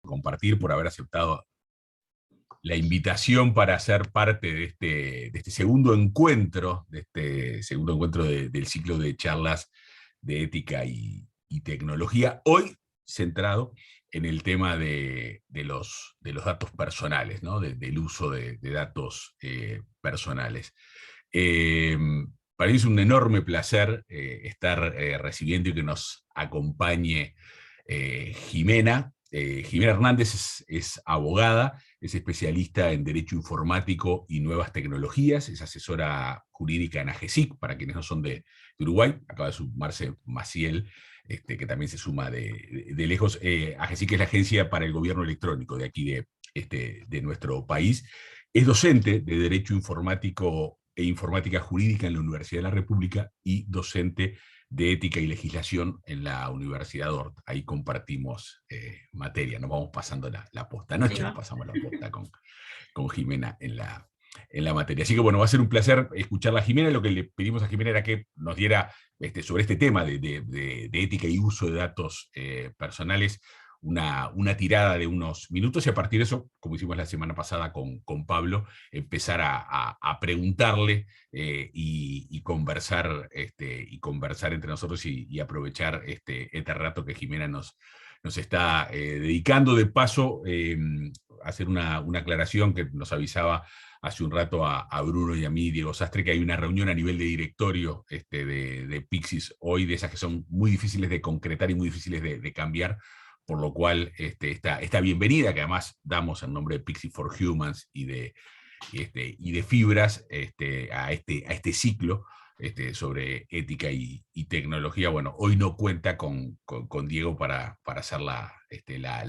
compartir, por haber aceptado la invitación para ser parte de este segundo encuentro, del ciclo de charlas de ética y tecnología, hoy centrado en el tema de los datos personales, ¿no? Del uso de datos personales. Eh, para mí es un enorme placer estar recibiendo y que nos acompañe Jimena. Jimena Hernández es abogada, es especialista en Derecho Informático y Nuevas Tecnologías, es asesora jurídica en AGESIC, para quienes no son de Uruguay, acaba de sumarse Maciel, que también se suma de lejos. AGESIC es la Agencia para el Gobierno Electrónico de aquí de nuestro país. Es docente de Derecho Informático e Informática Jurídica en la Universidad de la República y docente de Ética y Legislación en la Universidad Ort. Ahí compartimos materia, nos vamos pasando la posta. Anoche nos pasamos la posta con Jimena en la materia. Así que bueno, va a ser un placer escucharla a Jimena. Lo que le pedimos a Jimena era que nos diera sobre este tema de ética y uso de datos personales una tirada de unos minutos, y a partir de eso, como hicimos la semana pasada con Pablo, empezar a preguntarle y conversar entre nosotros y aprovechar este rato que Jimena nos está dedicando. De paso, hacer una aclaración que nos avisaba hace un rato a Bruno y a mí, Diego Sastre, que hay una reunión a nivel de directorio de Pixis hoy, de esas que son muy difíciles de concretar y muy difíciles de cambiar, por lo cual esta bienvenida, que además damos en nombre de Pixis for Humans y de Fibras a este ciclo sobre ética y tecnología. Bueno, hoy no cuenta con Diego para hacer la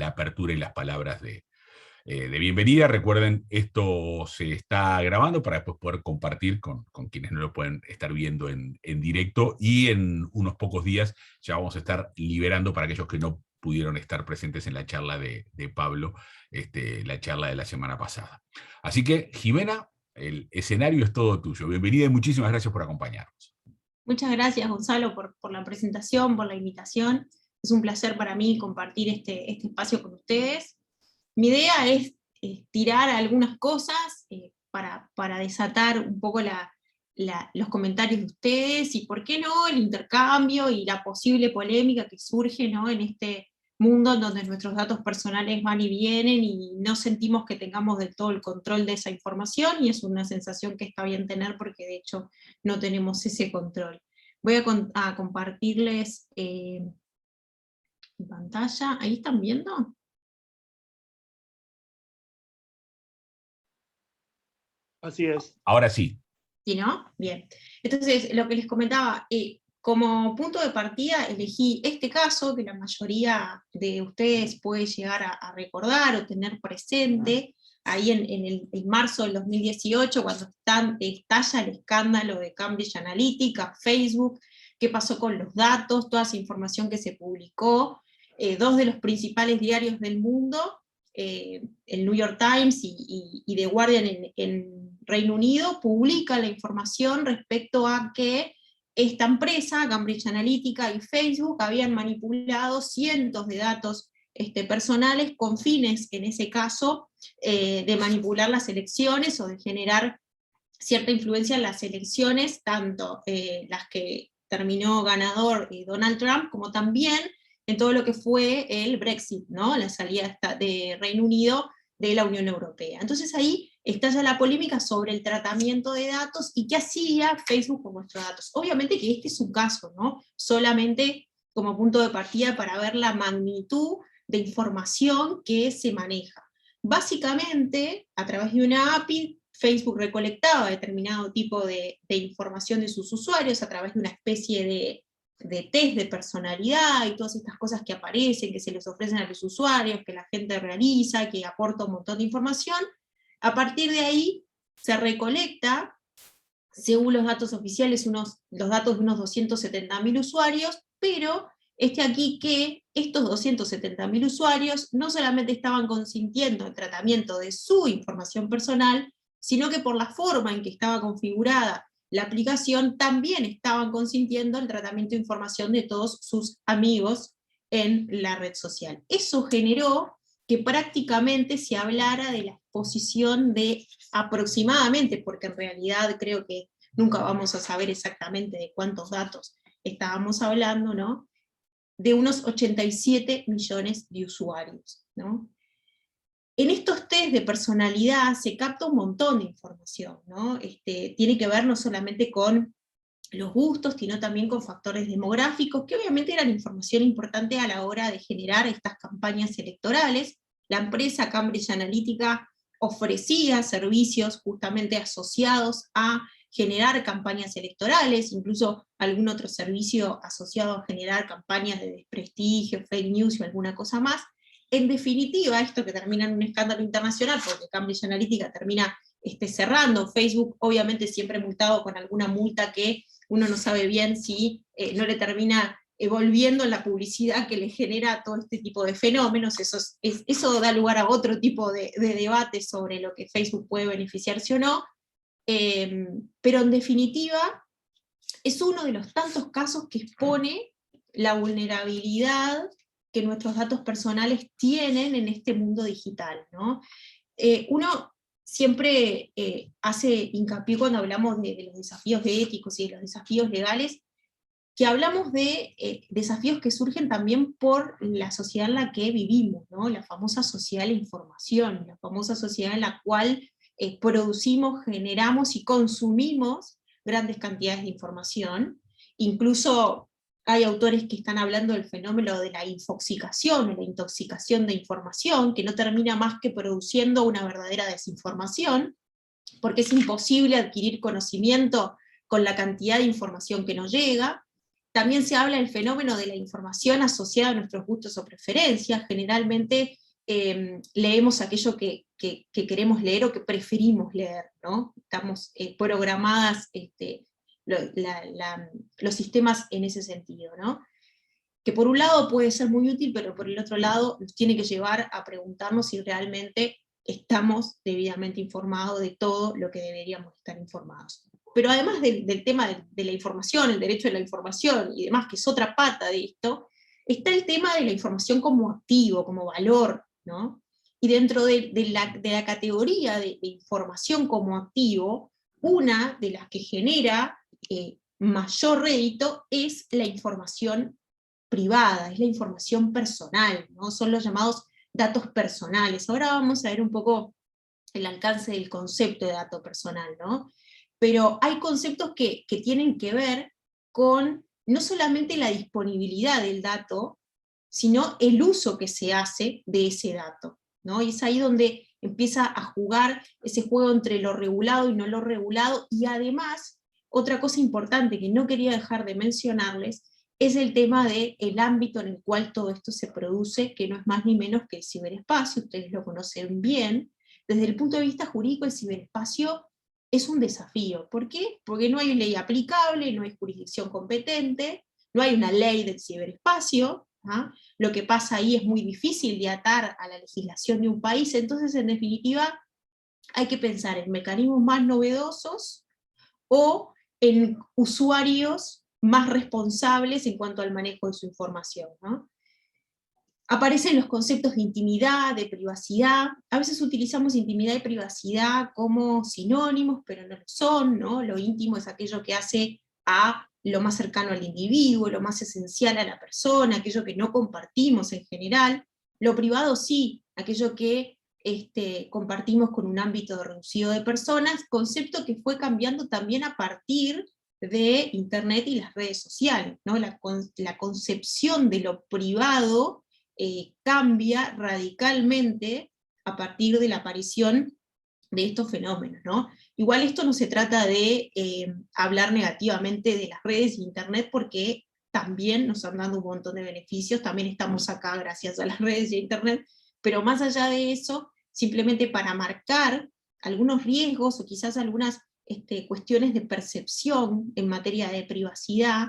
apertura y las palabras de bienvenida. Recuerden, esto se está grabando para después poder compartir con quienes no lo pueden estar viendo en directo, y en unos pocos días ya vamos a estar liberando para aquellos que no pudieron estar presentes en la charla de Pablo, la charla de la semana pasada. Así que, Jimena, el escenario es todo tuyo. Bienvenida y muchísimas gracias por acompañarnos. Muchas gracias, Gonzalo, por la presentación, por la invitación. Es un placer para mí compartir este espacio con ustedes. Mi idea es tirar algunas cosas para desatar un poco los comentarios de ustedes, y por qué no, el intercambio y la posible polémica que surge, ¿no?, en este mundo en donde nuestros datos personales van y vienen y no sentimos que tengamos del todo el control de esa información, y es una sensación que está bien tener porque de hecho no tenemos ese control. Voy a compartirles mi pantalla. ¿Ahí están viendo? Así es. Ahora sí. ¿Sí, no? Bien. Entonces, lo que les comentaba, como punto de partida elegí este caso, que la mayoría de ustedes puede llegar a recordar o tener presente, ahí en marzo del 2018, cuando estalla el escándalo de Cambridge Analytica, Facebook, qué pasó con los datos, toda esa información que se publicó. Dos de los principales diarios del mundo, el New York Times y The Guardian en Reino Unido, publican la información respecto a que esta empresa, Cambridge Analytica y Facebook, habían manipulado cientos de datos personales con fines, en ese caso, de manipular las elecciones o de generar cierta influencia en las elecciones, tanto las que terminó ganador Donald Trump, como también en todo lo que fue el Brexit, ¿no?, la salida de Reino Unido de la Unión Europea. Entonces ahí estalla la polémica sobre el tratamiento de datos y qué hacía Facebook con nuestros datos. Obviamente que este es un caso, ¿no?, solamente como punto de partida para ver la magnitud de información que se maneja. Básicamente, a través de una API, Facebook recolectaba determinado tipo de información de sus usuarios a través de una especie de test de personalidad y todas estas cosas que aparecen, que se les ofrecen a los usuarios, que la gente realiza, que aporta un montón de información. A partir de ahí se recolecta, según los datos oficiales, los datos de unos 270.000 usuarios, pero aquí que estos 270.000 usuarios no solamente estaban consintiendo el tratamiento de su información personal, sino que por la forma en que estaba configurada la aplicación, también estaban consintiendo el tratamiento de información de todos sus amigos en la red social. Eso generó que prácticamente se hablara de la exposición de aproximadamente, porque en realidad creo que nunca vamos a saber exactamente de cuántos datos estábamos hablando, ¿no? De unos 87 millones de usuarios, ¿no? En estos test de personalidad se capta un montón de información, ¿no? Tiene que ver no solamente con los gustos, sino también con factores demográficos, que obviamente eran información importante a la hora de generar estas campañas electorales. La empresa Cambridge Analytica ofrecía servicios justamente asociados a generar campañas electorales, incluso algún otro servicio asociado a generar campañas de desprestigio, fake news y alguna cosa más. En definitiva, esto que termina en un escándalo internacional, porque Cambridge Analytica termina cerrando, Facebook obviamente siempre multado con alguna multa que uno no sabe bien si no le termina volviendo la publicidad que le genera todo este tipo de fenómenos. Eso da lugar a otro tipo de debate sobre lo que Facebook puede beneficiarse o no, pero en definitiva es uno de los tantos casos que expone la vulnerabilidad que nuestros datos personales tienen en este mundo digital, ¿no? Uno siempre hace hincapié cuando hablamos de los desafíos éticos y de los desafíos legales, que hablamos de desafíos que surgen también por la sociedad en la que vivimos, ¿no? La famosa sociedad de la información, la famosa sociedad en la cual producimos, generamos y consumimos grandes cantidades de información. Incluso hay autores que están hablando del fenómeno de la infoxicación, o la intoxicación de información, que no termina más que produciendo una verdadera desinformación, porque es imposible adquirir conocimiento con la cantidad de información que nos llega. También se habla del fenómeno de la información asociada a nuestros gustos o preferencias. Generalmente leemos aquello que queremos leer o que preferimos leer, ¿no? Estamos programadas los sistemas en ese sentido, ¿no? Que por un lado puede ser muy útil, pero por el otro lado nos tiene que llevar a preguntarnos si realmente estamos debidamente informados de todo lo que deberíamos estar informados. Pero además del tema de la información, el derecho a la información y demás, que es otra pata de esto, está el tema de la información como activo, como valor, ¿no? Y dentro de la categoría de información como activo, una de las que genera mayor rédito es la información privada, es la información personal, ¿no? Son los llamados datos personales. Ahora vamos a ver un poco el alcance del concepto de dato personal, ¿no? Pero hay conceptos que tienen que ver con no solamente la disponibilidad del dato, sino el uso que se hace de ese dato, ¿no? Y es ahí donde empieza a jugar ese juego entre lo regulado y no lo regulado, y además, otra cosa importante que no quería dejar de mencionarles, es el tema del ámbito en el cual todo esto se produce, que no es más ni menos que el ciberespacio. Ustedes lo conocen bien. Desde el punto de vista jurídico, el ciberespacio es un desafío. ¿Por qué? Porque no hay ley aplicable, no hay jurisdicción competente, no hay una ley del ciberespacio, ¿ah? Lo que pasa ahí es muy difícil de atar a la legislación de un país. Entonces, en definitiva, hay que pensar en mecanismos más novedosos o en usuarios más responsables en cuanto al manejo de su información, ¿no? Aparecen los conceptos de intimidad, de privacidad. A veces utilizamos intimidad y privacidad como sinónimos, pero no lo son, ¿no? Lo íntimo es aquello que hace a lo más cercano al individuo, lo más esencial a la persona, aquello que no compartimos en general. Lo privado sí, aquello que compartimos con un ámbito reducido de personas, concepto que fue cambiando también a partir de Internet y las redes sociales, ¿no? La concepción de lo privado cambia radicalmente a partir de la aparición de estos fenómenos, ¿no? Igual esto no se trata de hablar negativamente de las redes e Internet, porque también nos han dado un montón de beneficios, también estamos acá gracias a las redes y a Internet, pero más allá de eso, simplemente para marcar algunos riesgos o quizás algunas cuestiones de percepción en materia de privacidad.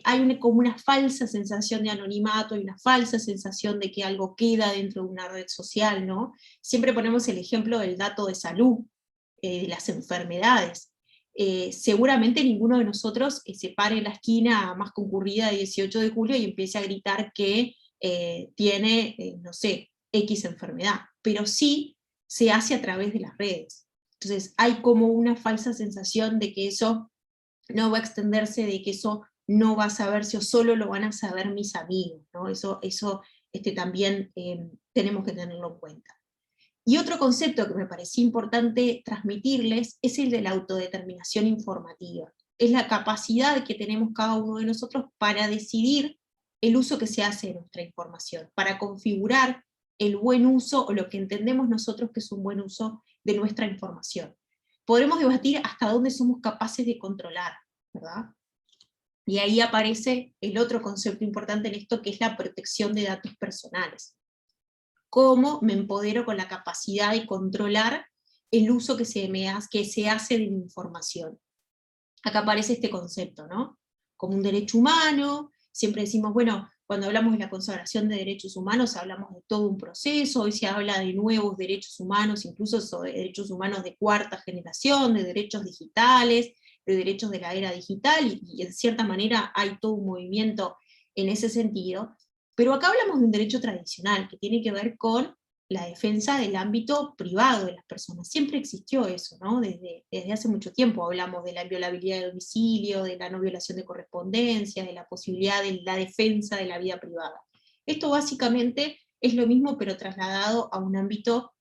Hay como una falsa sensación de anonimato, hay una falsa sensación de que algo queda dentro de una red social, ¿no? Siempre ponemos el ejemplo del dato de salud, de las enfermedades. Seguramente ninguno de nosotros se pare en la esquina más concurrida de 18 de julio y empiece a gritar que tiene, no sé, X enfermedad, pero sí se hace a través de las redes. Entonces hay como una falsa sensación de que eso no va a extenderse, de que eso no va a saberse o solo lo van a saber mis amigos, ¿no? Eso también tenemos que tenerlo en cuenta. Y otro concepto que me parecía importante transmitirles es el de la autodeterminación informativa. Es la capacidad que tenemos cada uno de nosotros para decidir el uso que se hace de nuestra información, para configurar el buen uso o lo que entendemos nosotros que es un buen uso de nuestra información. Podremos debatir hasta dónde somos capaces de controlar, ¿verdad? Y ahí aparece el otro concepto importante en esto, que es la protección de datos personales. Cómo me empodero con la capacidad de controlar el uso que se hace de mi información. Acá aparece este concepto, ¿no? Como un derecho humano, siempre decimos, bueno, cuando hablamos de la consagración de derechos humanos, hablamos de todo un proceso, hoy se habla de nuevos derechos humanos, incluso sobre derechos humanos de cuarta generación, de derechos digitales, de derechos de la era digital, y en cierta manera hay todo un movimiento en ese sentido, pero acá hablamos de un derecho tradicional, que tiene que ver con la defensa del ámbito privado de las personas. Siempre existió eso, ¿no? Desde hace mucho tiempo hablamos de la inviolabilidad de domicilio, de la no violación de correspondencia, de la posibilidad de la defensa de la vida privada. Esto básicamente es lo mismo, pero trasladado a un ámbito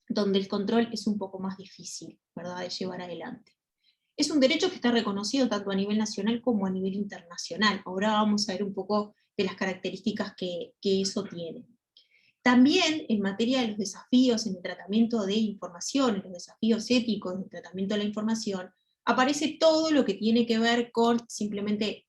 donde el control es un poco más difícil, ¿verdad?, de llevar adelante. Es un derecho que está reconocido tanto a nivel nacional como a nivel internacional. Ahora vamos a ver un poco de las características que eso tiene. También en materia de los desafíos en el tratamiento de información, en los desafíos éticos en el tratamiento de la información, aparece todo lo que tiene que ver con simplemente,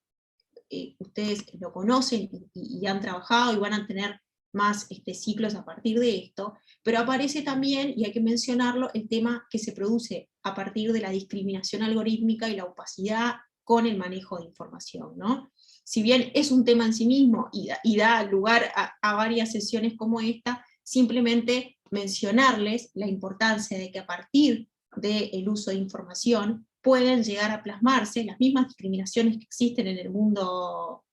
ustedes lo conocen y han trabajado y van a tener más ciclos a partir de esto, pero aparece también, y hay que mencionarlo, el tema que se produce a partir de la discriminación algorítmica y la opacidad con el manejo de información, ¿no? Si bien es un tema en sí mismo y da lugar a varias sesiones como esta, simplemente mencionarles la importancia de que a partir del uso de información pueden llegar a plasmarse las mismas discriminaciones que existen en el mundo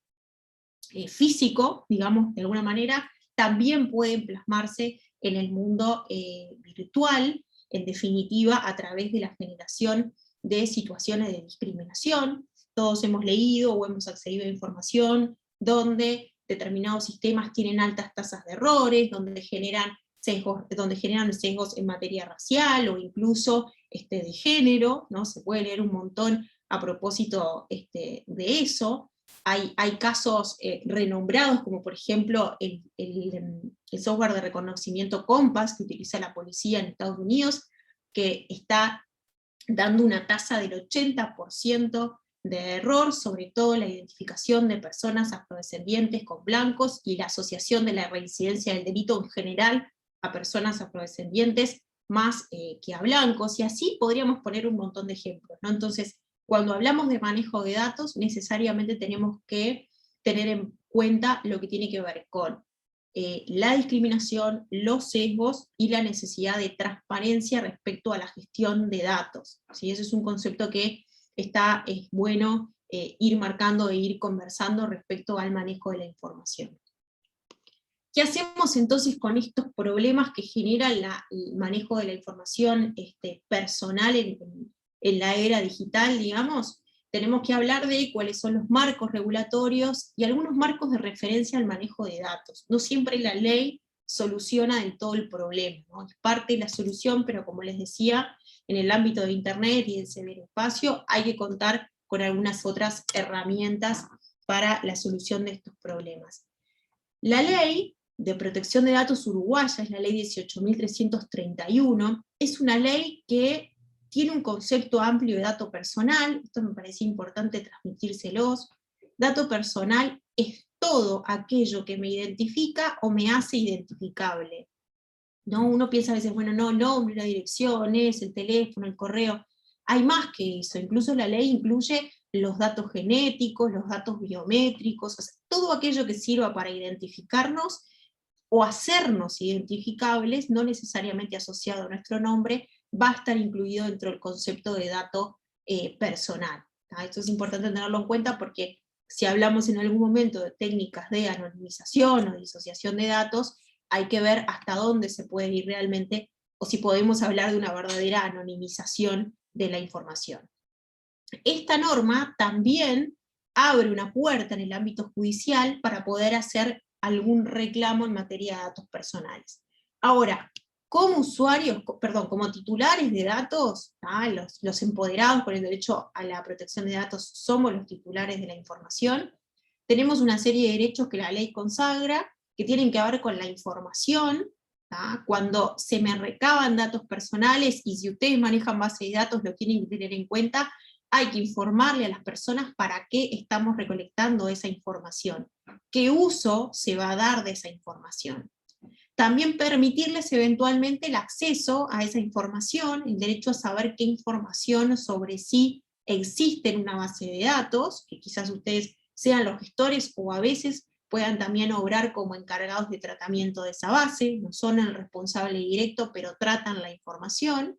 físico, digamos, de alguna manera, también pueden plasmarse en el mundo virtual, en definitiva, a través de la generación de situaciones de discriminación. Todos hemos leído o hemos accedido a información donde determinados sistemas tienen altas tasas de errores, donde generan sesgos en materia racial, o incluso de género, ¿no? Se puede leer un montón a propósito de eso. Hay casos renombrados, como por ejemplo el software de reconocimiento Compass, que utiliza la policía en Estados Unidos, que está dando una tasa del 80% de error, sobre todo la identificación de personas afrodescendientes con blancos, y la asociación de la reincidencia del delito en general a personas afrodescendientes más que a blancos, y así podríamos poner un montón de ejemplos, ¿no? Entonces, cuando hablamos de manejo de datos, necesariamente tenemos que tener en cuenta lo que tiene que ver con la discriminación, los sesgos y la necesidad de transparencia respecto a la gestión de datos. ¿Sí? Ese es un concepto que es bueno ir marcando e ir conversando respecto al manejo de la información. ¿Qué hacemos entonces con estos problemas que genera el manejo de la información personal en la era digital, digamos? Tenemos que hablar de cuáles son los marcos regulatorios y algunos marcos de referencia al manejo de datos. No siempre la ley soluciona del todo el problema, ¿no? Es parte de la solución, pero como les decía, en el ámbito de Internet y del ciberespacio hay que contar con algunas otras herramientas para la solución de estos problemas. La ley de protección de datos uruguaya, es la ley 18.331, es una ley que tiene un concepto amplio de dato personal. Esto me parece importante transmitírselos. Dato personal es todo aquello que me identifica o me hace identificable. ¿No? Uno piensa a veces, bueno, no, el nombre, la dirección, es el teléfono, el correo. Hay más que eso, incluso la ley incluye los datos genéticos, los datos biométricos, o sea, todo aquello que sirva para identificarnos o hacernos identificables, no necesariamente asociado a nuestro nombre, va a estar incluido dentro del concepto de dato personal. ¿tá? Esto es importante tenerlo en cuenta porque si hablamos en algún momento de técnicas de anonimización o de disociación de datos, hay que ver hasta dónde se puede ir realmente, o si podemos hablar de una verdadera anonimización de la información. Esta norma también abre una puerta en el ámbito judicial para poder hacer algún reclamo en materia de datos personales. Ahora, como usuarios, como titulares de datos, los empoderados por el derecho a la protección de datos somos los titulares de la información, tenemos una serie de derechos que la ley consagra, que tienen que ver con la información. Cuando se me recaban datos personales, y si ustedes manejan base de datos lo tienen que tener en cuenta, hay que informarle a las personas para qué estamos recolectando esa información, qué uso se va a dar de esa información. También permitirles eventualmente el acceso a esa información, el derecho a saber qué información sobre sí existe en una base de datos, que quizás ustedes sean los gestores o a veces puedan también obrar como encargados de tratamiento de esa base, no son el responsable directo, pero tratan la información.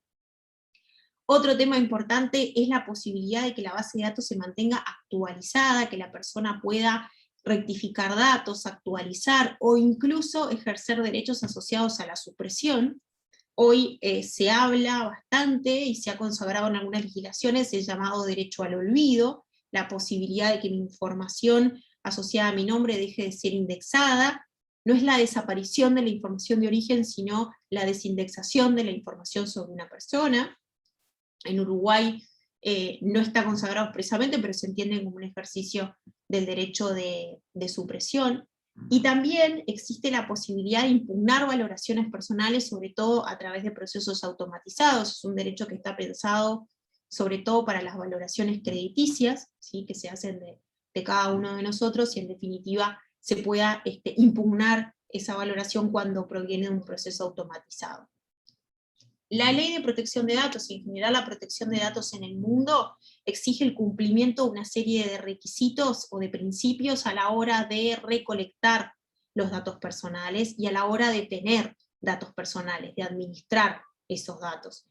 Otro tema importante es la posibilidad de que la base de datos se mantenga actualizada, que la persona pueda rectificar datos, actualizar, o incluso ejercer derechos asociados a la supresión. Hoy se habla bastante, y se ha consagrado en algunas legislaciones, el llamado derecho al olvido, la posibilidad de que mi información asociada a mi nombre deje de ser indexada. No es la desaparición de la información de origen, sino la desindexación de la información sobre una persona. En Uruguay no está consagrado expresamente, pero se entiende como un ejercicio del derecho de supresión. Y también existe la posibilidad de impugnar valoraciones personales, sobre todo a través de procesos automatizados. Es un derecho que está pensado sobre todo para las valoraciones crediticias, ¿sí?, que se hacen de cada uno de nosotros, y en definitiva se pueda impugnar esa valoración cuando proviene de un proceso automatizado. La ley de protección de datos, y en general la protección de datos en el mundo, exige el cumplimiento de una serie de requisitos o de principios a la hora de recolectar los datos personales y a la hora de tener datos personales, de administrar esos datos.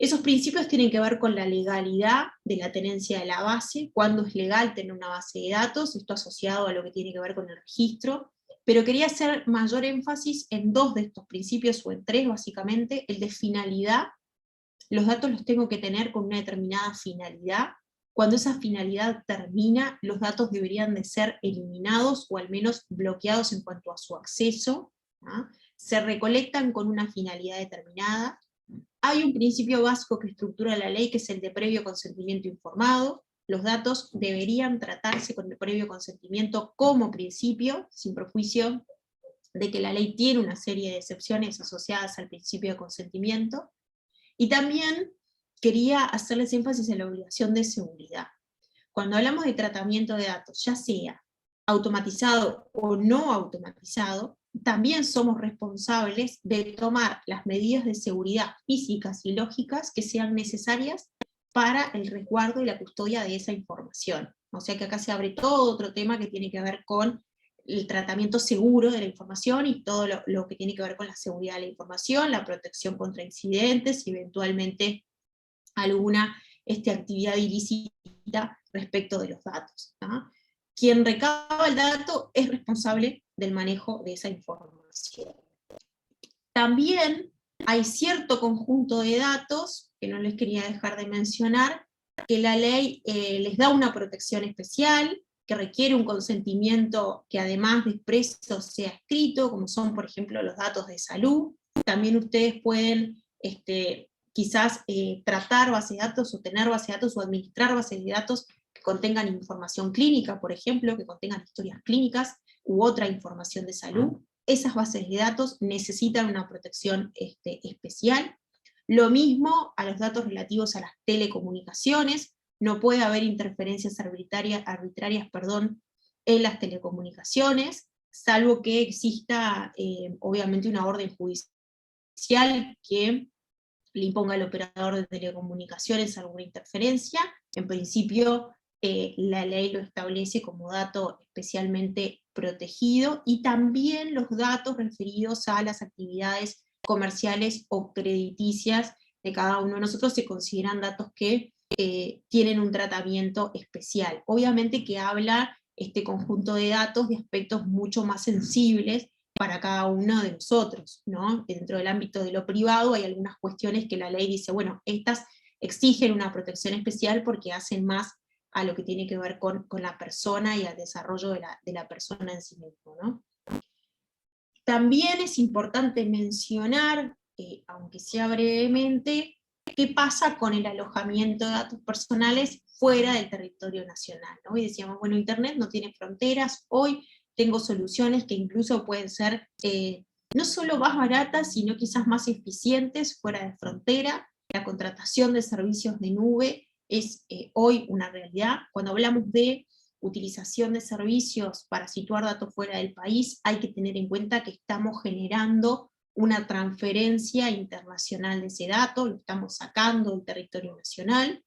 Esos principios tienen que ver con la legalidad de la tenencia de la base, cuándo es legal tener una base de datos, esto asociado a lo que tiene que ver con el registro, pero quería hacer mayor énfasis en dos de estos principios, o en tres básicamente. El de finalidad. Los datos los tengo que tener con una determinada finalidad. Cuando esa finalidad termina, los datos deberían de ser eliminados, o al menos bloqueados en cuanto a su acceso. Se recolectan con una finalidad determinada. Hay un principio básico que estructura la ley, que es el de previo consentimiento informado. Los datos deberían tratarse con el previo consentimiento como principio, sin perjuicio de que la ley tiene una serie de excepciones asociadas al principio de consentimiento. Y también quería hacerles énfasis en la obligación de seguridad. Cuando hablamos de tratamiento de datos, ya sea automatizado o no automatizado, también somos responsables de tomar las medidas de seguridad físicas y lógicas que sean necesarias para el resguardo y la custodia de esa información. O sea que acá se abre todo otro tema que tiene que ver con el tratamiento seguro de la información, y todo lo que tiene que ver con la seguridad de la información, la protección contra incidentes, y eventualmente alguna actividad ilícita respecto de los datos. Quien recaba el dato es responsable del manejo de esa información. También hay cierto conjunto de datos, que no les quería dejar de mencionar, que la ley les da una protección especial, que requiere un consentimiento que además de expreso sea escrito, como son por ejemplo los datos de salud. También ustedes pueden quizás tratar bases de datos, o tener bases de datos, o administrar bases de datos que contengan información clínica, por ejemplo, que contengan historias clínicas, u otra información de salud. Esas bases de datos necesitan una protección especial. Lo mismo a los datos relativos a las telecomunicaciones. No puede haber interferencias arbitrarias en las telecomunicaciones, salvo que exista obviamente una orden judicial que le imponga al operador de telecomunicaciones alguna interferencia. En principio la ley lo establece como dato especialmente protegido, y también los datos referidos a las actividades comerciales o crediticias de cada uno de nosotros se consideran datos que tienen un tratamiento especial. Obviamente que habla este conjunto de datos de aspectos mucho más sensibles para cada uno de nosotros, ¿no? Dentro del ámbito de lo privado hay algunas cuestiones que la ley dice, bueno, estas exigen una protección especial porque hacen más a lo que tiene que ver con la persona y al desarrollo de la persona en sí mismo, ¿no? También es importante mencionar, aunque sea brevemente, qué pasa con el alojamiento de datos personales fuera del territorio nacional, ¿no? Y decíamos, bueno, Internet no tiene fronteras, hoy tengo soluciones que incluso pueden ser no solo más baratas, sino quizás más eficientes fuera de frontera. La contratación de servicios de nube es hoy una realidad. Cuando hablamos de utilización de servicios para situar datos fuera del país, hay que tener en cuenta que estamos generando una transferencia internacional de ese dato, lo estamos sacando del territorio nacional.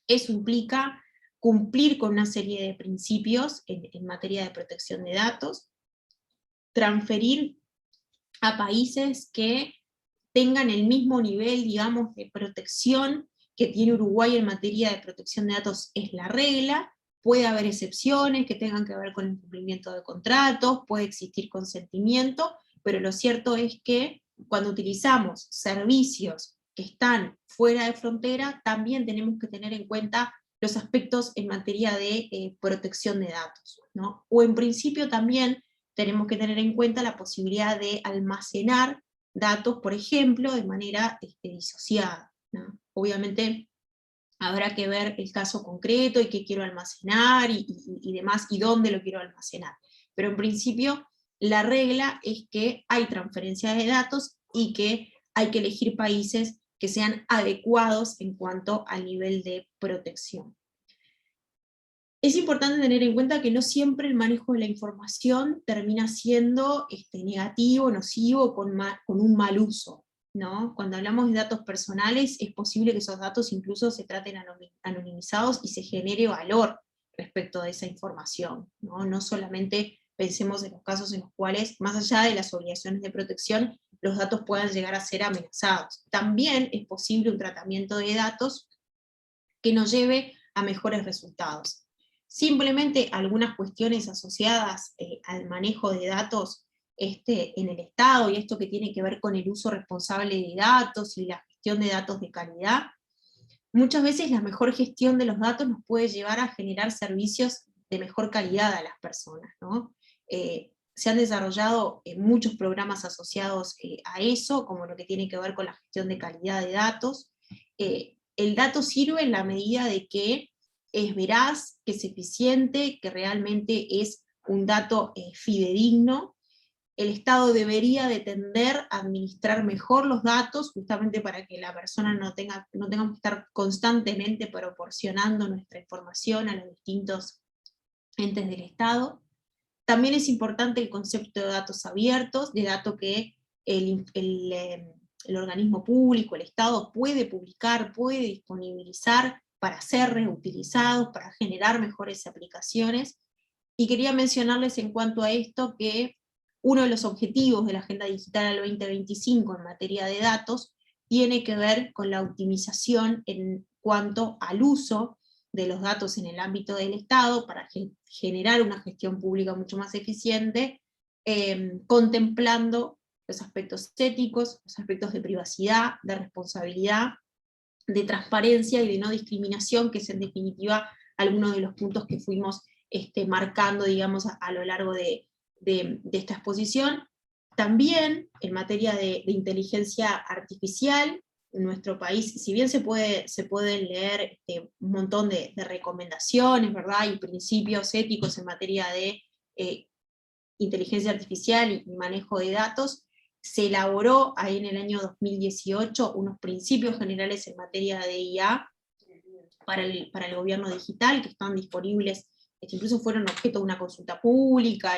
Eso implica cumplir con una serie de principios en materia de protección de datos, transferir a países que tengan el mismo nivel, digamos, de protección que tiene Uruguay en materia de protección de datos es la regla. Puede haber excepciones que tengan que ver con el cumplimiento de contratos, puede existir consentimiento, pero lo cierto es que cuando utilizamos servicios que están fuera de frontera, también tenemos que tener en cuenta los aspectos en materia de protección de datos, ¿no? O en principio también tenemos que tener en cuenta la posibilidad de almacenar datos, por ejemplo, de manera disociada, ¿no? Obviamente habrá que ver el caso concreto y qué quiero almacenar y demás, y dónde lo quiero almacenar. Pero en principio la regla es que hay transferencia de datos y que hay que elegir países que sean adecuados en cuanto al nivel de protección. Es importante tener en cuenta que no siempre el manejo de la información termina siendo negativo, nocivo, con un mal uso, ¿no? Cuando hablamos de datos personales, es posible que esos datos incluso se traten anonimizados y se genere valor respecto de esa información, ¿no? No solamente pensemos en los casos en los cuales, más allá de las obligaciones de protección, los datos puedan llegar a ser amenazados. También es posible un tratamiento de datos que nos lleve a mejores resultados. Simplemente algunas cuestiones asociadas al manejo de datos en el Estado, y esto que tiene que ver con el uso responsable de datos y la gestión de datos de calidad. Muchas veces la mejor gestión de los datos nos puede llevar a generar servicios de mejor calidad a las personas, ¿no? Se han desarrollado muchos programas asociados a eso, como lo que tiene que ver con la gestión de calidad de datos. El dato sirve en la medida de que es veraz, que es eficiente, que realmente es un dato fidedigno. El Estado debería de tender a administrar mejor los datos, justamente para que la persona no tengamos que estar constantemente proporcionando nuestra información a los distintos entes del Estado. También es importante el concepto de datos abiertos, de datos que el organismo público, el Estado, puede publicar, puede disponibilizar para ser reutilizados, para generar mejores aplicaciones. Y quería mencionarles en cuanto a esto que uno de los objetivos de la Agenda Digital al 2025 en materia de datos tiene que ver con la optimización en cuanto al uso de los datos en el ámbito del Estado para generar una gestión pública mucho más eficiente, contemplando los aspectos éticos, los aspectos de privacidad, de responsabilidad, de transparencia y de no discriminación, que es en definitiva algunos de los puntos que fuimos marcando, digamos, a lo largo de esta exposición. También en materia de inteligencia artificial, en nuestro país, si bien se pueden leer un montón de recomendaciones, ¿verdad? Y principios éticos en materia de inteligencia artificial y manejo de datos, se elaboró ahí en el año 2018 unos principios generales en materia de IA para el gobierno digital, que están disponibles, incluso fueron objeto de una consulta pública,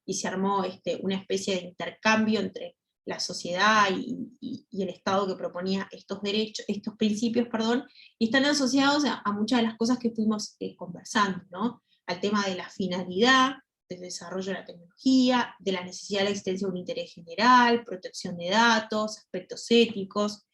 y se armó una especie de intercambio entre la sociedad y el Estado que proponía estos principios, y están asociados a muchas de las cosas que fuimos conversando, ¿no? Al tema de la finalidad del desarrollo de la tecnología, de la necesidad de la existencia de un interés general, protección de datos, aspectos éticos,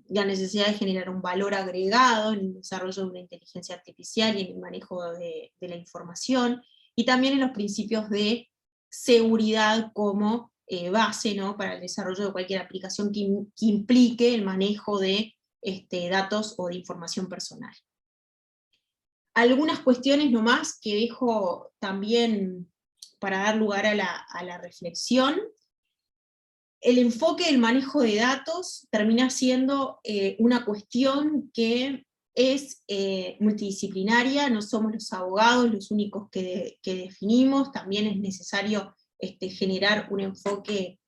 la necesidad de generar un valor agregado en el desarrollo de una inteligencia artificial y en el manejo de la información, y también en los principios de seguridad como base, ¿no?, para el desarrollo de cualquier aplicación que implique el manejo de datos o de información personal. Algunas cuestiones nomás que dejo también para dar lugar a la reflexión. El enfoque del manejo de datos termina siendo una cuestión que es multidisciplinaria, no somos los abogados los únicos que definimos, también es necesario generar un enfoque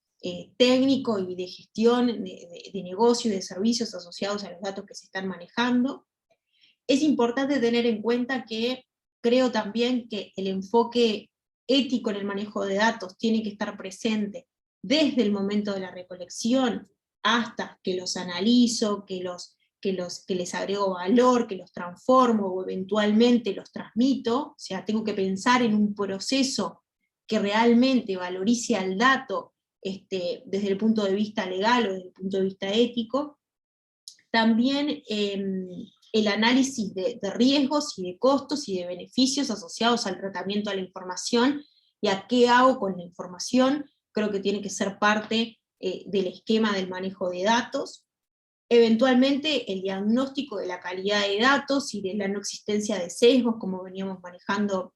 técnico y de gestión de negocio y de servicios asociados a los datos que se están manejando. Es importante tener en cuenta que creo también que el enfoque ético en el manejo de datos tiene que estar presente desde el momento de la recolección hasta que los analizo, que les agrego valor, que los transformo o eventualmente los transmito. O sea, tengo que pensar en un proceso que realmente valorice al dato desde el punto de vista legal o desde el punto de vista ético. También el análisis de riesgos y de costos y de beneficios asociados al tratamiento de la información y a qué hago con la información, creo que tiene que ser parte del esquema del manejo de datos. Eventualmente el diagnóstico de la calidad de datos y de la no existencia de sesgos, como veníamos manejando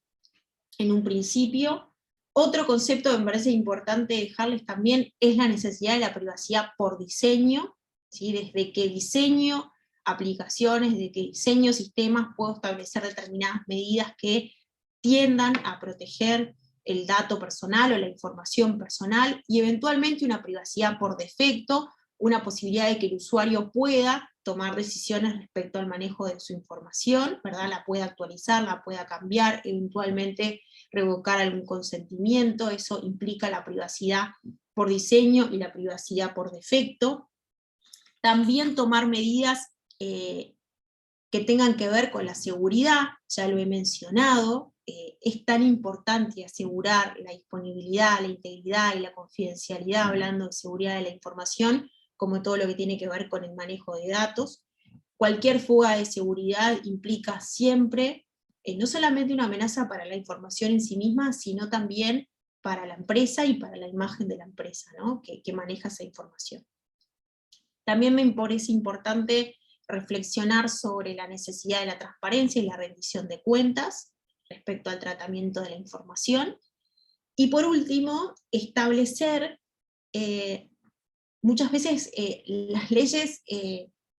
en un principio. Otro concepto que me parece importante dejarles también es la necesidad de la privacidad por diseño, ¿sí? Desde que diseño aplicaciones, desde que diseño sistemas, puedo establecer determinadas medidas que tiendan a proteger el dato personal o la información personal, y eventualmente una privacidad por defecto, una posibilidad de que el usuario pueda tomar decisiones respecto al manejo de su información, ¿verdad? La pueda actualizar, la pueda cambiar, eventualmente revocar algún consentimiento. Eso implica la privacidad por diseño y la privacidad por defecto. También tomar medidas que tengan que ver con la seguridad, ya lo he mencionado. Es tan importante asegurar la disponibilidad, la integridad y la confidencialidad, hablando de seguridad de la información, como todo lo que tiene que ver con el manejo de datos. Cualquier fuga de seguridad implica siempre, no solamente una amenaza para la información en sí misma, sino también para la empresa y para la imagen de la empresa, ¿no?, que maneja esa información. También me parece importante reflexionar sobre la necesidad de la transparencia y la rendición de cuentas respecto al tratamiento de la información. Y por último, establecer, muchas veces las leyes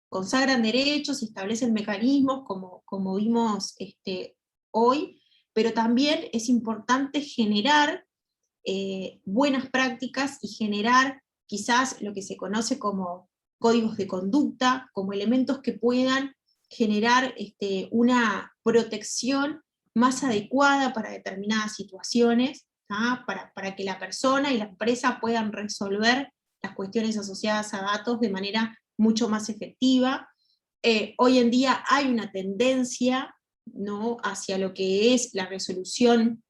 consagran derechos y establecen mecanismos, como vimos hoy, pero también es importante generar buenas prácticas y generar quizás lo que se conoce como códigos de conducta, como elementos que puedan generar una protección más adecuada para determinadas situaciones, para que la persona y la empresa puedan resolver las cuestiones asociadas a datos de manera mucho más efectiva. Hoy en día hay una tendencia, ¿no?, hacia lo que es la resolución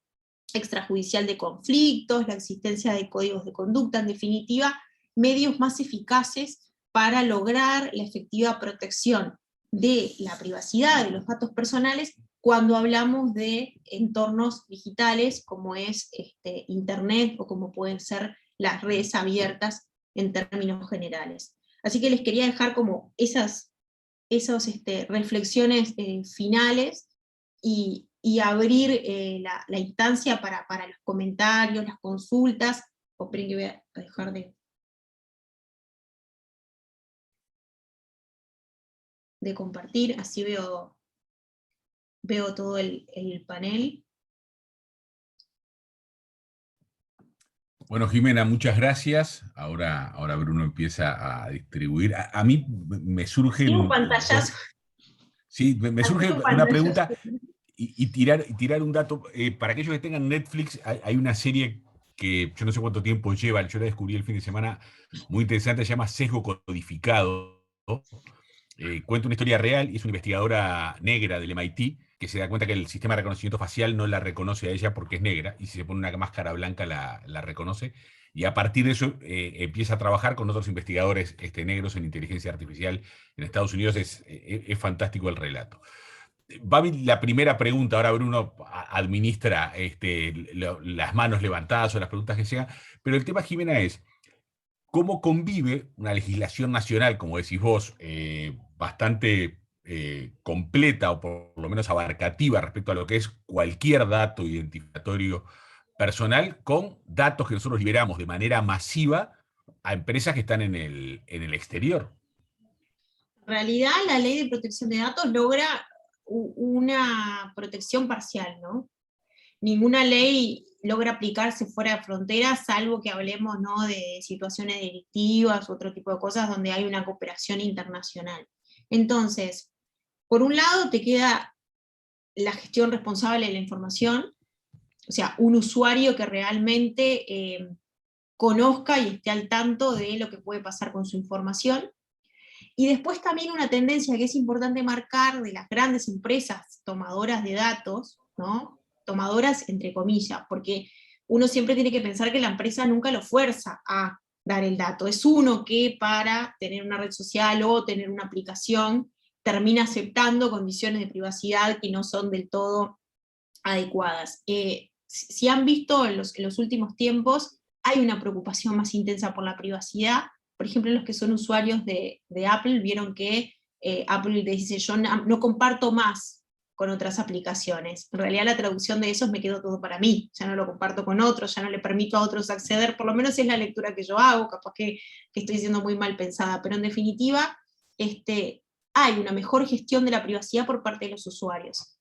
extrajudicial de conflictos, la existencia de códigos de conducta, en definitiva, medios más eficaces para lograr la efectiva protección de la privacidad de los datos personales cuando hablamos de entornos digitales como es Internet o como pueden ser las redes abiertas en términos generales. Así que les quería dejar como esas reflexiones finales y abrir la instancia para los comentarios, las consultas. Esperen que voy a dejar de compartir, así veo todo el panel. Bueno, Jimena, muchas gracias. Ahora Bruno empieza a distribuir. A mí me surge... Un pantallazo. Sí, me surge una pregunta y tirar un dato. Para aquellos que tengan Netflix, hay una serie que yo no sé cuánto tiempo lleva, yo la descubrí el fin de semana, muy interesante, se llama Sesgo Codificado. Cuenta una historia real y es una investigadora negra del MIT que se da cuenta que el sistema de reconocimiento facial no la reconoce a ella porque es negra, y si se pone una máscara blanca la reconoce, y a partir de eso empieza a trabajar con otros investigadores negros en inteligencia artificial en Estados Unidos. Es fantástico el relato. va la primera pregunta, ahora Bruno administra las manos levantadas o las preguntas que sean, pero el tema, Jimena, es cómo convive una legislación nacional, como decís vos, bastante completa o por lo menos abarcativa respecto a lo que es cualquier dato identificatorio personal, con datos que nosotros liberamos de manera masiva a empresas que están en el exterior. En realidad, la ley de protección de datos logra una protección parcial, ¿no? Ninguna ley logra aplicarse fuera de fronteras, salvo que hablemos, ¿no?, de situaciones delictivas u otro tipo de cosas donde hay una cooperación internacional. Entonces, por un lado te queda la gestión responsable de la información, o sea, un usuario que realmente conozca y esté al tanto de lo que puede pasar con su información. Y después también una tendencia que es importante marcar de las grandes empresas tomadoras de datos, ¿no? Tomadoras entre comillas, porque uno siempre tiene que pensar que la empresa nunca lo fuerza a dar el dato. Es uno que para tener una red social o tener una aplicación termina aceptando condiciones de privacidad que no son del todo adecuadas. Si han visto en los últimos tiempos, hay una preocupación más intensa por la privacidad. Por ejemplo, los que son usuarios de Apple vieron que Apple le dice, yo no comparto más con otras aplicaciones. En realidad la traducción de eso es me quedo todo para mí, ya no lo comparto con otros, ya no le permito a otros acceder, por lo menos es la lectura que yo hago, capaz que estoy siendo muy mal pensada, pero en definitiva hay una mejor gestión de la privacidad por parte de los usuarios.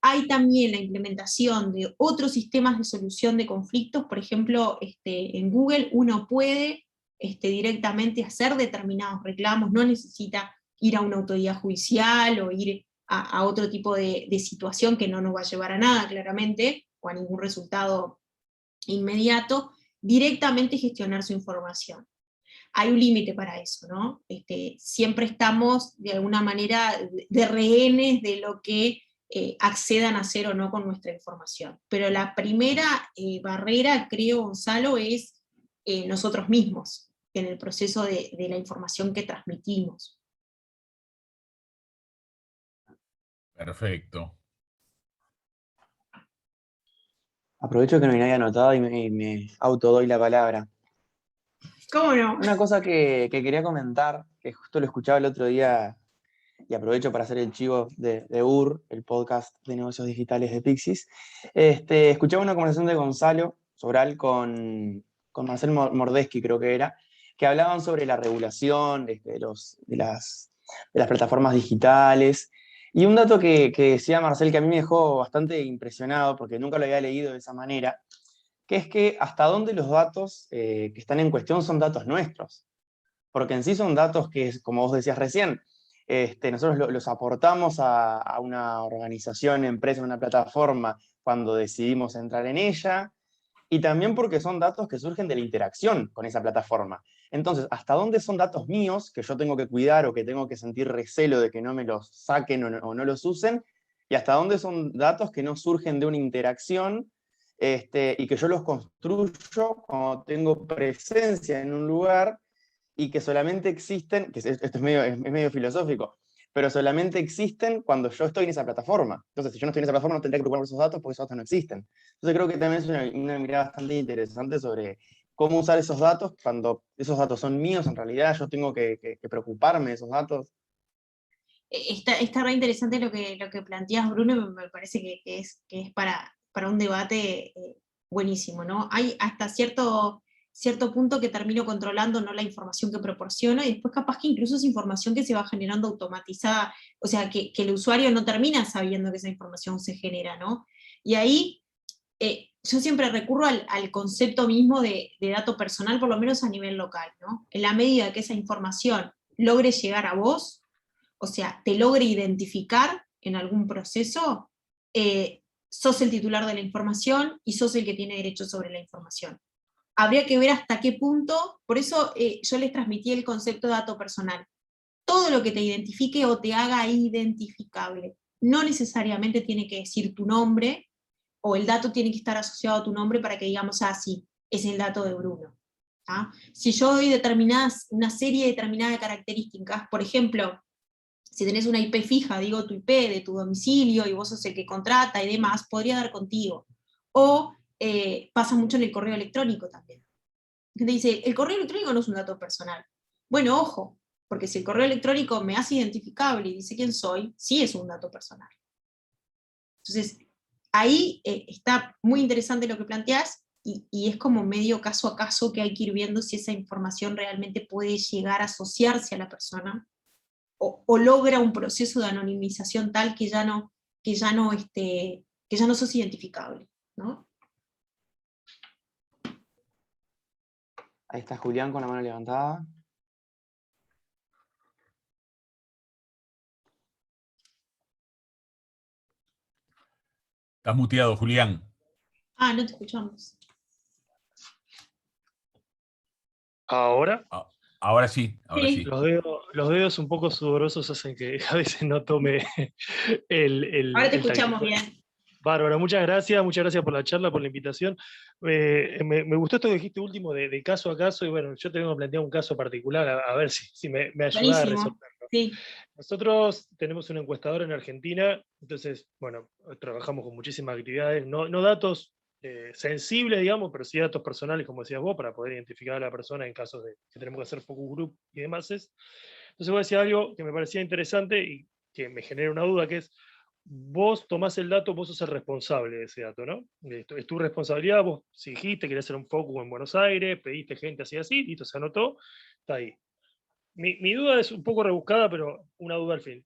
Hay también la implementación de otros sistemas de solución de conflictos, por ejemplo, en Google uno puede directamente hacer determinados reclamos, no necesita ir a una autoridad judicial o ir a otro tipo de situación que no nos va a llevar a nada, claramente, o a ningún resultado inmediato, directamente gestionar su información. Hay un límite para eso, ¿no? Siempre estamos, de alguna manera, de rehenes de lo que accedan a hacer o no con nuestra información. Pero la primera barrera, creo, Gonzalo, es nosotros mismos, en el proceso de la información que transmitimos. Perfecto. Aprovecho que no me había anotado y me autodoy la palabra. ¿Cómo no? Una cosa que quería comentar, que justo lo escuchaba el otro día, y aprovecho para hacer el chivo de UR, el podcast de negocios digitales de Pixis. Escuchaba una conversación de Gonzalo Sobral con Marcel Mordeschi, creo que era, que hablaban sobre la regulación de las plataformas digitales. Y un dato que decía Marcel que a mí me dejó bastante impresionado, porque nunca lo había leído de esa manera, que es que hasta dónde los datos que están en cuestión son datos nuestros. Porque en sí son datos que, como vos decías recién, nosotros los aportamos a una organización, empresa, una plataforma cuando decidimos entrar en ella, y también porque son datos que surgen de la interacción con esa plataforma. Entonces, ¿hasta dónde son datos míos que yo tengo que cuidar o que tengo que sentir recelo de que no me los saquen o no los usen? Y hasta dónde son datos que no surgen de una interacción y que yo los construyo cuando tengo presencia en un lugar y que solamente existen, que esto es medio filosófico, pero solamente existen cuando yo estoy en esa plataforma. Entonces, si yo no estoy en esa plataforma, no tendría que preocuparme por esos datos porque esos datos no existen. Entonces, creo que también es una mirada bastante interesante sobre cómo usar esos datos cuando esos datos son míos, en realidad yo tengo que preocuparme de esos datos. Está re interesante lo que planteas, Bruno, me parece que es para un debate buenísimo, ¿no? Hay hasta cierto punto que termino controlando, ¿no?, la información que proporciono, y después capaz que incluso es información que se va generando automatizada, o sea, que el usuario no termina sabiendo que esa información se genera, ¿no? Y ahí yo siempre recurro al concepto mismo de dato personal, por lo menos a nivel local, ¿no? En la medida que esa información logre llegar a vos, o sea, te logre identificar en algún proceso, sos el titular de la información y sos el que tiene derecho sobre la información. Habría que ver hasta qué punto, por eso yo les transmití el concepto de dato personal. Todo lo que te identifique o te haga identificable. No necesariamente tiene que decir tu nombre, o el dato tiene que estar asociado a tu nombre para que digamos, sí, es el dato de Bruno. ¿Ah? Si yo doy una serie determinada de características, por ejemplo, si tenés una IP fija, digo tu IP de tu domicilio, y vos sos el que contrata y demás, podría dar contigo. O pasa mucho en el correo electrónico también. Gente dice, el correo electrónico no es un dato personal. Bueno, ojo, porque si el correo electrónico me hace identificable y dice quién soy, sí es un dato personal. Entonces, ahí está muy interesante lo que planteás, y es como medio caso a caso que hay que ir viendo si esa información realmente puede llegar a asociarse a la persona, o logra un proceso de anonimización tal que ya no sos identificable, ¿no? Ahí está Julián con la mano levantada. Estás muteado, Julián. Ah, no te escuchamos. Ahora, Ahora sí, ahora Sí. sí. los dedos un poco sudorosos hacen que a veces no tome Ahora te el escuchamos timing. bien. Bárbara, muchas gracias por la charla, por la invitación. Me gustó esto que dijiste último de caso a caso, y bueno, yo te vengo a plantear un caso particular, a ver si me ayuda a Buenísimo. resolverlo. Sí. Nosotros tenemos un encuestador en Argentina, entonces, bueno, trabajamos con muchísimas actividades, no datos sensibles, digamos, pero sí datos personales, como decías vos, para poder identificar a la persona en casos de que tenemos que hacer focus group y demás. Entonces voy a decir algo que me parecía interesante y que me genera una duda, que es, vos tomás el dato, vos sos el responsable de ese dato, ¿no? Es tu responsabilidad, vos si dijiste, querés hacer un focus en Buenos Aires, pediste gente así, listo, se anotó, está ahí. Mi duda es un poco rebuscada, pero una duda al fin.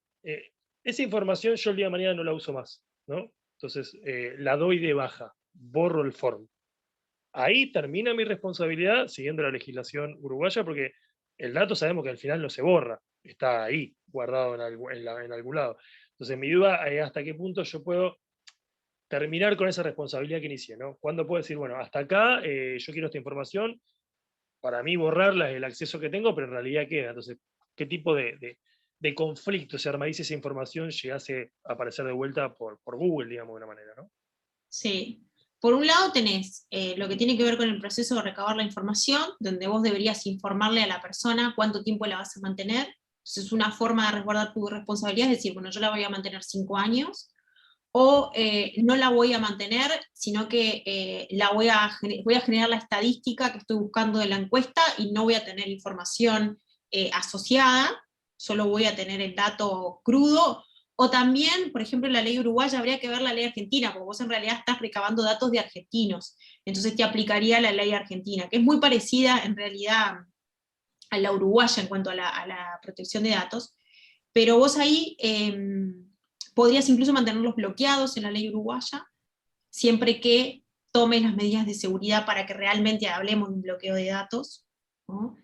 Esa información yo el día de mañana no la uso más, ¿no? Entonces la doy de baja, borro el form. Ahí termina mi responsabilidad siguiendo la legislación uruguaya, porque el dato sabemos que al final no se borra, está ahí, guardado en algún lado. Entonces mi duda es hasta qué punto yo puedo terminar con esa responsabilidad que inicié, ¿no? ¿Cuándo puedo decir, bueno, hasta acá yo quiero esta información, para mí borrarla es el acceso que tengo, pero en realidad queda? Entonces, ¿qué tipo de conflicto se arma ahí si esa información llegase a aparecer de vuelta por Google, digamos, de una manera, ¿no? Sí. Por un lado tenés lo que tiene que ver con el proceso de recabar la información, donde vos deberías informarle a la persona cuánto tiempo la vas a mantener. Entonces es una forma de resguardar tu responsabilidad, es decir, bueno, yo la voy a mantener 5 años, o no la voy a mantener, sino que voy a generar la estadística que estoy buscando de la encuesta, y no voy a tener información asociada, solo voy a tener el dato crudo. O también, por ejemplo, en la ley uruguaya habría que ver la ley argentina, porque vos en realidad estás recabando datos de argentinos, entonces te aplicaría la ley argentina, que es muy parecida en realidad a la uruguaya en cuanto a la protección de datos, pero vos ahí podrías incluso mantenerlos bloqueados en la ley uruguaya, siempre que tomes las medidas de seguridad para que realmente hablemos de un bloqueo de datos, ¿no?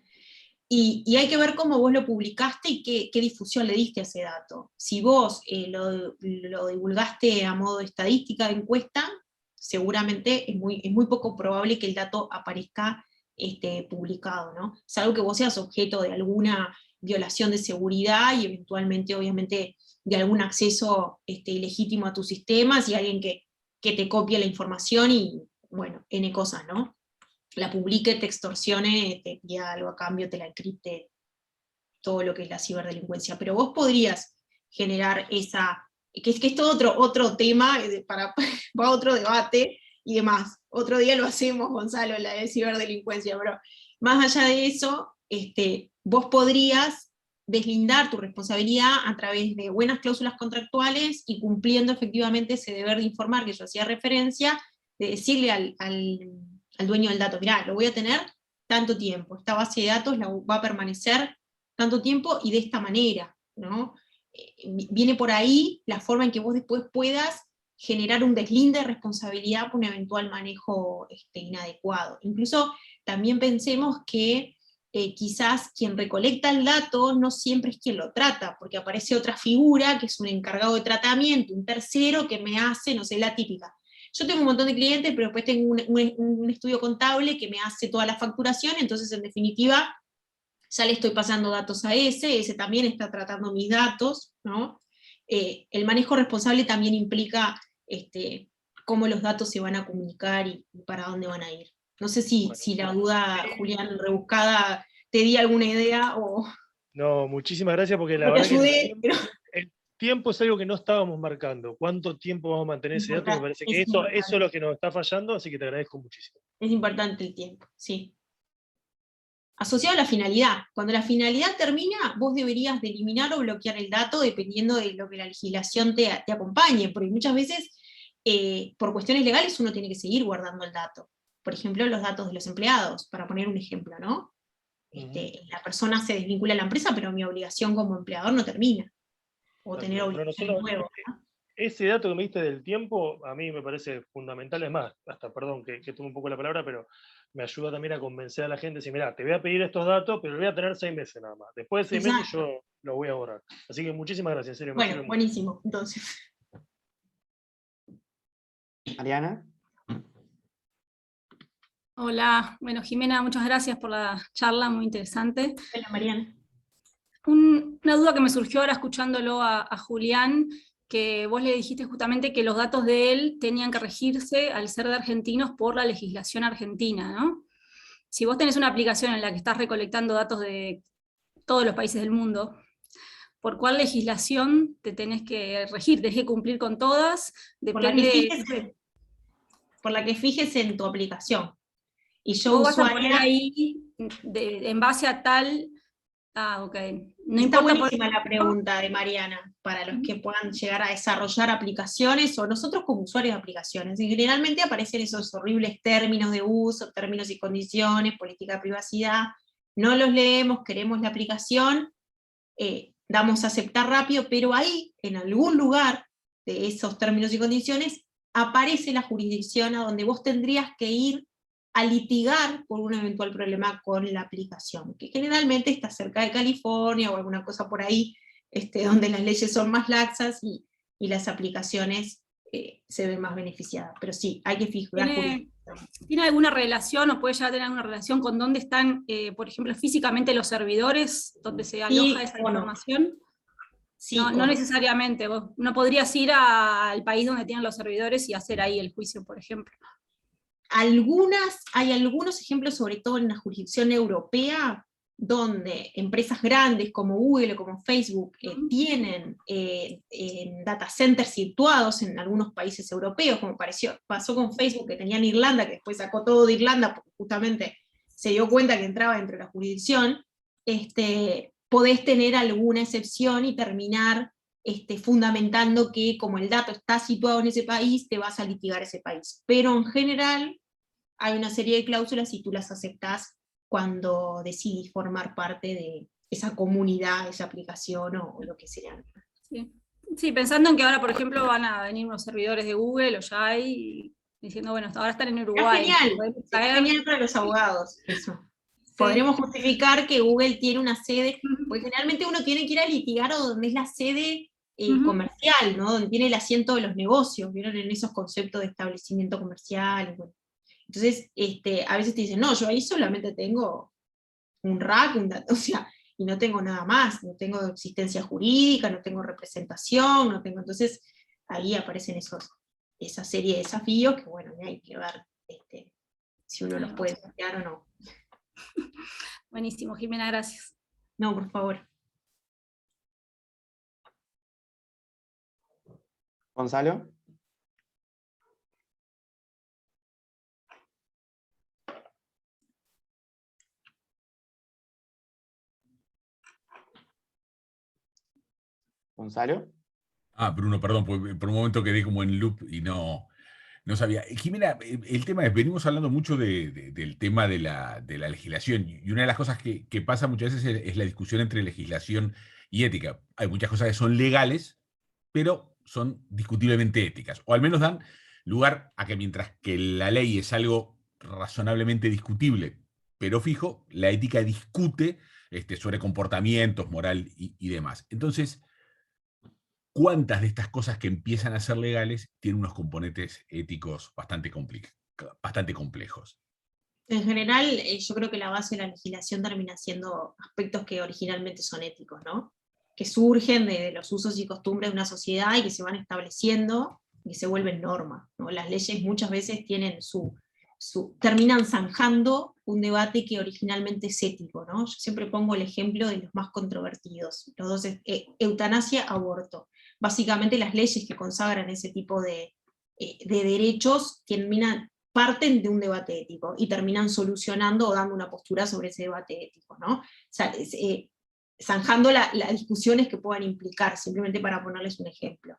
Y hay que ver cómo vos lo publicaste y qué difusión le diste a ese dato. Si vos lo divulgaste a modo de estadística de encuesta, seguramente es muy poco probable que el dato aparezca publicado, ¿no? Salvo que vos seas objeto de alguna violación de seguridad y eventualmente, obviamente, de algún acceso ilegítimo a tus sistemas, y alguien que te copie la información y, bueno, N cosas, ¿no? La publique, te extorsione, te pida algo a cambio, te la encripte, todo lo que es la ciberdelincuencia. Pero vos podrías generar que es todo otro tema para otro debate y demás. Otro día lo hacemos, Gonzalo, la de ciberdelincuencia, pero más allá de eso, vos podrías deslindar tu responsabilidad a través de buenas cláusulas contractuales y cumpliendo efectivamente ese deber de informar que yo hacía referencia, de decirle al dueño del dato, mirá, lo voy a tener tanto tiempo, esta base de datos va a permanecer tanto tiempo y de esta manera, ¿no? Viene por ahí la forma en que vos después puedas generar un deslinde de responsabilidad por un eventual manejo inadecuado. Incluso también pensemos que quizás quien recolecta el dato no siempre es quien lo trata, porque aparece otra figura que es un encargado de tratamiento, un tercero que me hace, no sé, la típica. Yo tengo un montón de clientes, pero después tengo un estudio contable que me hace toda la facturación, entonces en definitiva ya le estoy pasando datos a ese también está tratando mis datos, ¿no? El manejo responsable también implica cómo los datos se van a comunicar y para dónde van a ir. No sé si la duda, Julián, rebuscada, te di alguna idea o No, muchísimas gracias, porque la no te verdad que ayudé. tiempo es algo que no estábamos marcando. ¿Cuánto tiempo vamos a mantener ese dato? Me parece que eso es lo que nos está fallando, así que te agradezco muchísimo. Es importante el tiempo, sí. Asociado a la finalidad. Cuando la finalidad termina, vos deberías de eliminar o bloquear el dato dependiendo de lo que la legislación te acompañe, porque muchas veces, por cuestiones legales, uno tiene que seguir guardando el dato. Por ejemplo, los datos de los empleados, para poner un ejemplo, ¿no? La persona se desvincula de la empresa, pero mi obligación como empleador no termina. O tener obligaciones nuevas, ¿no? Ese dato que me diste del tiempo, a mí me parece fundamental. Es más, hasta, perdón que tome un poco la palabra, pero me ayuda también a convencer a la gente, decir, mira, te voy a pedir estos datos, pero lo voy a tener 6 meses nada más. Después de 6 meses yo los voy a borrar. Así que muchísimas gracias, en serio. Bueno, buenísimo, entonces. Mariana. Hola, bueno, Jimena, muchas gracias por la charla, muy interesante. Hola, Mariana. Una duda que me surgió ahora escuchándolo a Julián, que vos le dijiste justamente que los datos de él tenían que regirse, al ser de argentinos, por la legislación argentina, ¿no? Si vos tenés una aplicación en la que estás recolectando datos de todos los países del mundo, ¿por cuál legislación te tenés que regir? ¿Tenés que cumplir con todas? Depende. Por la que fijes en tu aplicación. Y yo vos vas a poner ahí, en base a tal... ok. No Está importa buenísima la pregunta de Mariana, para los que puedan llegar a desarrollar aplicaciones, o nosotros como usuarios de aplicaciones. Y generalmente aparecen esos horribles términos de uso, términos y condiciones, política de privacidad. No los leemos, queremos la aplicación, damos a aceptar rápido, pero ahí, en algún lugar de esos términos y condiciones, aparece la jurisdicción a donde vos tendrías que ir a litigar por un eventual problema con la aplicación, que generalmente está cerca de California o alguna cosa por ahí, donde las leyes son más laxas y las aplicaciones se ven más beneficiadas. Pero sí, hay que fijar. ¿Tiene alguna relación o puede llegar a tener alguna relación con dónde están, por ejemplo, físicamente los servidores, donde se aloja esa información? Sí, no necesariamente. Vos no podrías ir al país donde tienen los servidores y hacer ahí el juicio, por ejemplo. Hay algunos ejemplos, sobre todo en la jurisdicción europea, donde empresas grandes como Google o como Facebook tienen data centers situados en algunos países europeos, como pasó con Facebook, que tenía en Irlanda, que después sacó todo de Irlanda, porque justamente se dio cuenta que entraba dentro de la jurisdicción. Podés tener alguna excepción y terminar fundamentando que como el dato está situado en ese país, te vas a litigar ese país. Pero en general hay una serie de cláusulas y tú las aceptás cuando decidís formar parte de esa comunidad, esa aplicación o lo que sea. Sí, pensando en que ahora, por ejemplo, van a venir unos servidores de Google o ya hay, diciendo, bueno, ahora están en Uruguay. Es genial para los abogados, eso. Sí. Podremos justificar que Google tiene una sede, porque generalmente uno tiene que ir a litigar o donde es la sede comercial, ¿no? Donde tiene el asiento de los negocios, ¿vieron? En esos conceptos de establecimiento comercial. Bueno. Entonces, a veces te dicen, no, yo ahí solamente tengo un rack, o sea, y no tengo nada más, no tengo existencia jurídica, no tengo representación, no tengo, entonces ahí aparecen esa serie de desafíos que, bueno, hay que ver si uno los puede sortear o no. Buenísimo, Jimena, gracias. No, por favor. Gonzalo. Gonzalo. Bruno, perdón, por un momento quedé como en loop y no sabía. Jimena, el tema es, venimos hablando mucho del tema de la legislación, y una de las cosas que pasa muchas veces es la discusión entre legislación y ética. Hay muchas cosas que son legales, pero son discutiblemente éticas, o al menos dan lugar a que mientras que la ley es algo razonablemente discutible, pero fijo, la ética discute sobre comportamientos, moral y demás. Entonces, ¿cuántas de estas cosas que empiezan a ser legales tienen unos componentes éticos bastante complejos? En general, yo creo que la base de la legislación termina siendo aspectos que originalmente son éticos, ¿no? Que surgen de los usos y costumbres de una sociedad y que se van estableciendo y que se vuelven norma, ¿no? Las leyes muchas veces tienen terminan zanjando un debate que originalmente es ético, ¿no? Yo siempre pongo el ejemplo de los más controvertidos, los dos, eutanasia, aborto. básicamente las leyes que consagran ese tipo de derechos parten de un debate ético y terminan solucionando o dando una postura sobre ese debate ético, ¿no? O sea, zanjando las discusiones que puedan implicar, simplemente para ponerles un ejemplo.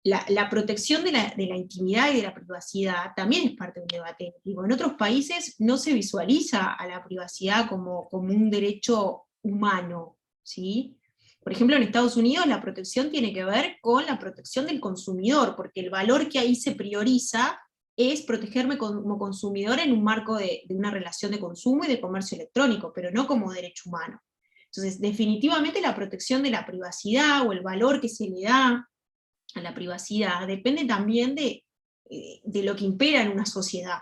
La protección de la intimidad y de la privacidad también es parte de un debate ético. En otros países no se visualiza a la privacidad como un derecho humano, ¿sí? Por ejemplo, en Estados Unidos la protección tiene que ver con la protección del consumidor, porque el valor que ahí se prioriza es protegerme como consumidor en un marco de una relación de consumo y de comercio electrónico, pero no como derecho humano. Entonces, definitivamente la protección de la privacidad o el valor que se le da a la privacidad depende también de lo que impera en una sociedad,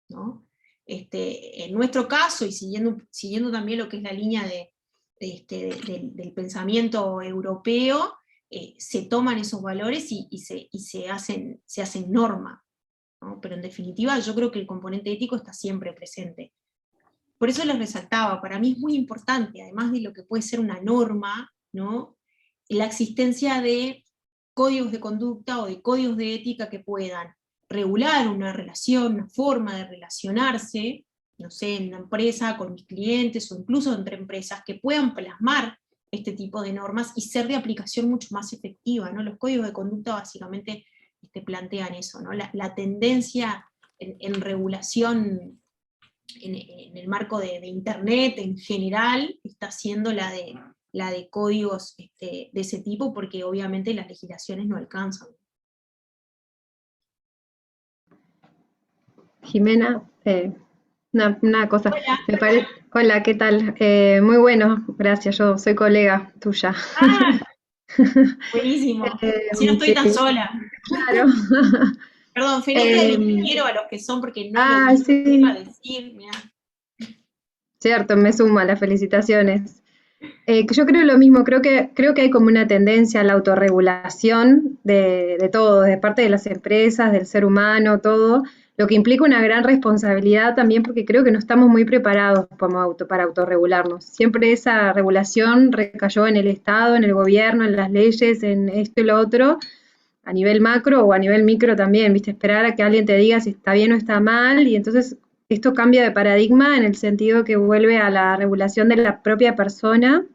¿no? En nuestro caso, y siguiendo también lo que es la línea del pensamiento europeo, se toman esos valores y se hacen norma, ¿no? Pero en definitiva yo creo que el componente ético está siempre presente. Por eso les resaltaba, para mí es muy importante, además de lo que puede ser una norma, ¿no?, la existencia de códigos de conducta o de códigos de ética que puedan regular una relación, una forma de relacionarse, no sé, en una empresa, con mis clientes, o incluso entre empresas, que puedan plasmar este tipo de normas y ser de aplicación mucho más efectiva, ¿no? Los códigos de conducta básicamente plantean eso, ¿no? La tendencia en regulación en el marco de Internet en general está siendo la de códigos de ese tipo, porque obviamente las legislaciones no alcanzan. Jimena, una cosa, Hola. me parece, hola, ¿qué tal? Muy bueno, gracias, yo soy colega tuya. Ah, buenísimo. Si no estoy tan Sí, sola. claro. Perdón, feliz día del ingeniero a los que son, porque no lo iba Sí, a decir. Mirá. cierto, me suma las felicitaciones. Yo creo lo mismo, creo que hay como una tendencia a la autorregulación de todo, de parte de las empresas, del ser humano, todo, lo que implica una gran responsabilidad también, porque creo que no estamos muy preparados para autorregularnos. Siempre esa regulación recayó en el Estado, en el gobierno, en las leyes, en esto y lo otro, a nivel macro o a nivel micro también, ¿viste? Esperar a que alguien te diga si está bien o está mal, y entonces esto cambia de paradigma en el sentido que vuelve a la regulación de la propia persona,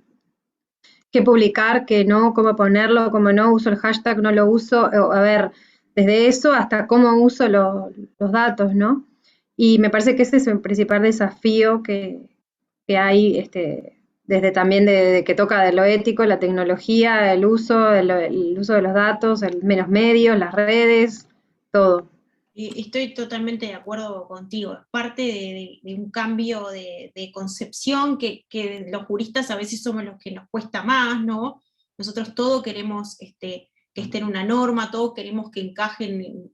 qué publicar, qué no, cómo ponerlo, cómo no, uso el hashtag, no lo uso, a ver, desde eso hasta cómo uso los datos, ¿no? Y me parece que ese es el principal desafío que hay, desde también de que toca de lo ético, la tecnología, el uso de los datos, el menos medios, las redes, todo. Estoy totalmente de acuerdo contigo, es parte de un cambio de concepción que los juristas a veces somos los que nos cuesta más, ¿no? Nosotros todo queremos que esté en una norma, todo queremos que encajen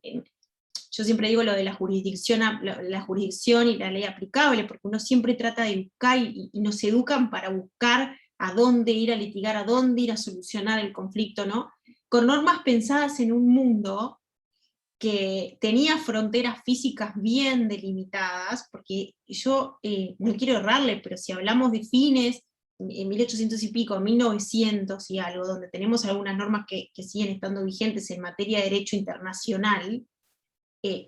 yo siempre digo lo de la jurisdicción y la ley aplicable, porque uno siempre trata de buscar y nos educan para buscar a dónde ir a litigar, a dónde ir a solucionar el conflicto, ¿no? Con normas pensadas en un mundo que tenía fronteras físicas bien delimitadas, porque yo no quiero errarle, pero si hablamos de fines, en 1800 y pico, 1900 y algo, donde tenemos algunas normas que siguen estando vigentes en materia de derecho internacional,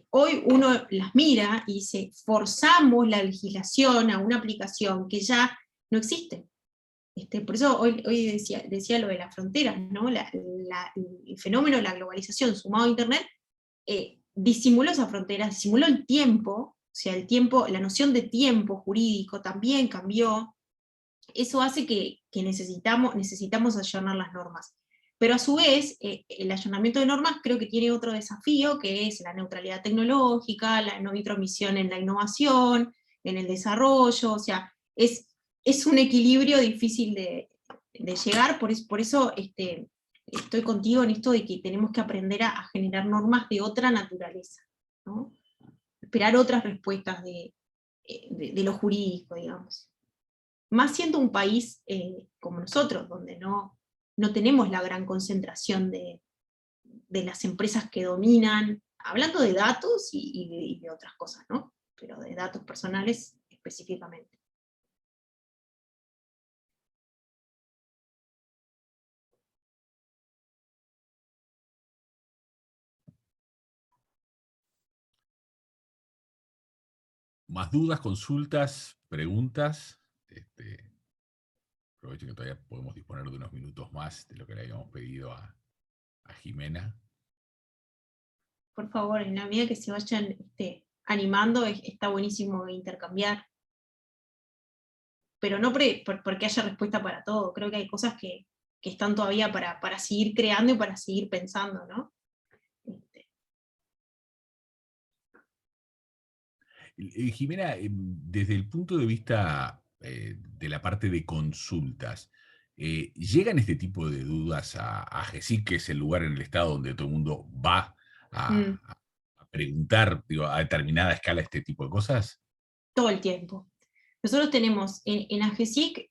hoy uno las mira y dice, forzamos la legislación a una aplicación que ya no existe. Por eso hoy decía lo de las fronteras, ¿no? El fenómeno de la globalización sumado a Internet disimuló esa frontera, disimuló el tiempo, o sea, el tiempo, la noción de tiempo jurídico también cambió. Eso hace que necesitamos allanar las normas. Pero a su vez, el allanamiento de normas creo que tiene otro desafío, que es la neutralidad tecnológica, la no intromisión en la innovación, en el desarrollo, o sea, es un equilibrio difícil de llegar, por eso estoy contigo en esto de que tenemos que aprender a generar normas de otra naturaleza, ¿no? Esperar otras respuestas de lo jurídico, digamos. Más siendo un país como nosotros, donde no tenemos la gran concentración de las empresas que dominan, hablando de datos y de otras cosas, ¿no? Pero de datos personales específicamente. más dudas, consultas, preguntas. Aprovecho que todavía podemos disponer de unos minutos más de lo que le habíamos pedido a Jimena. Por favor, en la medida que se vayan animando, está buenísimo intercambiar. Pero no porque haya respuesta para todo. Creo que hay cosas que están todavía para seguir creando y para seguir pensando, ¿no? Jimena, desde el punto de vista de la parte de consultas, ¿llegan este tipo de dudas a GESIC, que es el lugar en el Estado donde todo el mundo va a preguntar, digo, a determinada escala este tipo de cosas? Todo el tiempo. Nosotros tenemos, en AGESIC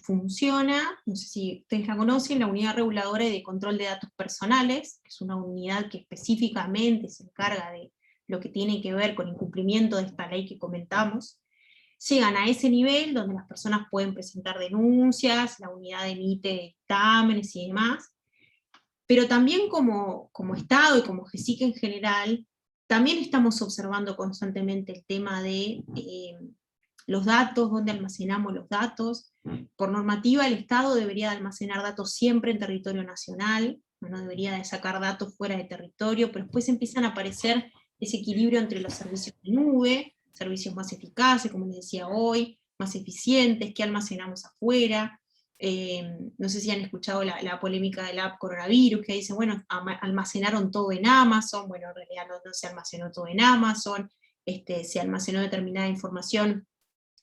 funciona, no sé si ustedes la conocen, la Unidad Reguladora de Control de Datos Personales, que es una unidad que específicamente se encarga de lo que tiene que ver con incumplimiento de esta ley que comentamos. Llegan a ese nivel donde las personas pueden presentar denuncias, la unidad emite dictámenes y demás, pero también como Estado y como GESIC en general, también estamos observando constantemente el tema de los datos, dónde almacenamos los datos. Por normativa el Estado debería de almacenar datos siempre en territorio nacional, no debería de sacar datos fuera de territorio, pero después empiezan a aparecer ese equilibrio entre los servicios de nube, servicios más eficaces, como les decía hoy, más eficientes, que almacenamos afuera. No sé si han escuchado la polémica de la app coronavirus, que dice, bueno, almacenaron todo en Amazon. Bueno, en realidad no se almacenó todo en Amazon, se almacenó determinada información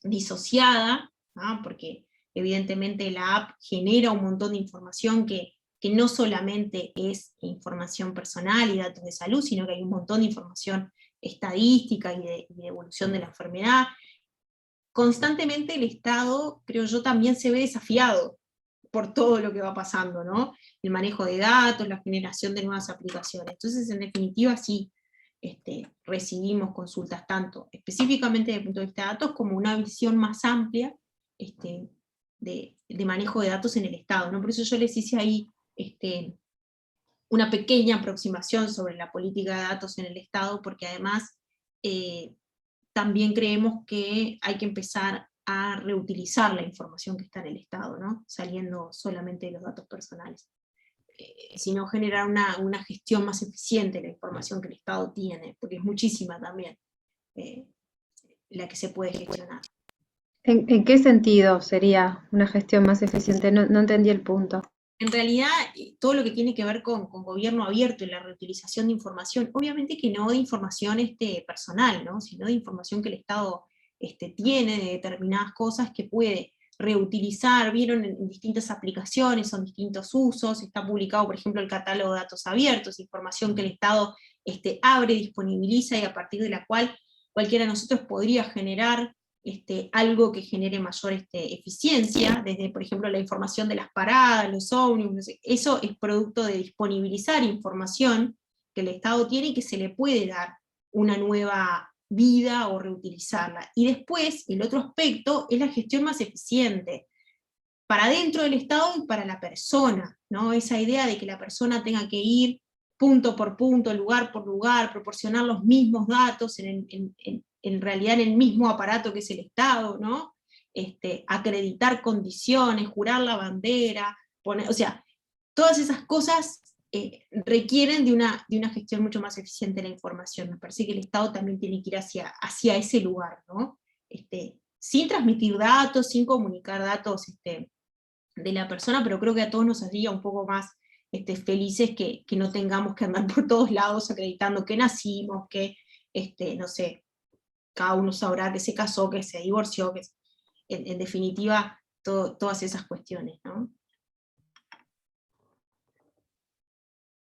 disociada, ¿no? Porque evidentemente la app genera un montón de información que no solamente es información personal y datos de salud, sino que hay un montón de información estadística y de evolución de la enfermedad. Constantemente el Estado, creo yo, también se ve desafiado por todo lo que va pasando, ¿no? El manejo de datos, la generación de nuevas aplicaciones. Entonces, en definitiva, sí, recibimos consultas tanto específicamente desde el punto de vista de datos, como una visión más amplia de manejo de datos en el Estado, ¿no? Por eso yo les hice ahí una pequeña aproximación sobre la política de datos en el Estado, porque además también creemos que hay que empezar a reutilizar la información que está en el Estado, ¿no? Saliendo solamente de los datos personales. Sino generar una gestión más eficiente de la información que el Estado tiene, porque es muchísima también la que se puede gestionar. ¿En qué sentido sería una gestión más eficiente? No entendí el punto. En realidad, todo lo que tiene que ver con gobierno abierto y la reutilización de información, obviamente que no de información personal, ¿no? Sino de información que el Estado tiene de determinadas cosas que puede reutilizar. Vieron en distintas aplicaciones, son distintos usos, está publicado por ejemplo el catálogo de datos abiertos, información que el Estado abre, disponibiliza y a partir de la cual cualquiera de nosotros podría generar algo que genere mayor eficiencia, desde por ejemplo la información de las paradas, los ómnibus, no sé, eso es producto de disponibilizar información que el Estado tiene y que se le puede dar una nueva vida o reutilizarla. Y después, el otro aspecto es la gestión más eficiente, para dentro del Estado y para la persona, ¿no? Esa idea de que la persona tenga que ir punto por punto, lugar por lugar, proporcionar los mismos datos en realidad en el mismo aparato que es el Estado, ¿no? Acreditar condiciones, jurar la bandera, o sea, todas esas cosas requieren de una gestión mucho más eficiente de la información. Me parece que el Estado también tiene que ir hacia ese lugar, ¿no? Sin transmitir datos, sin comunicar datos de la persona, pero creo que a todos nos haría un poco más felices que no tengamos que andar por todos lados acreditando que nacimos, que, no sé, cada uno sabrá que se casó, que se divorció, que en definitiva todas esas cuestiones, ¿no?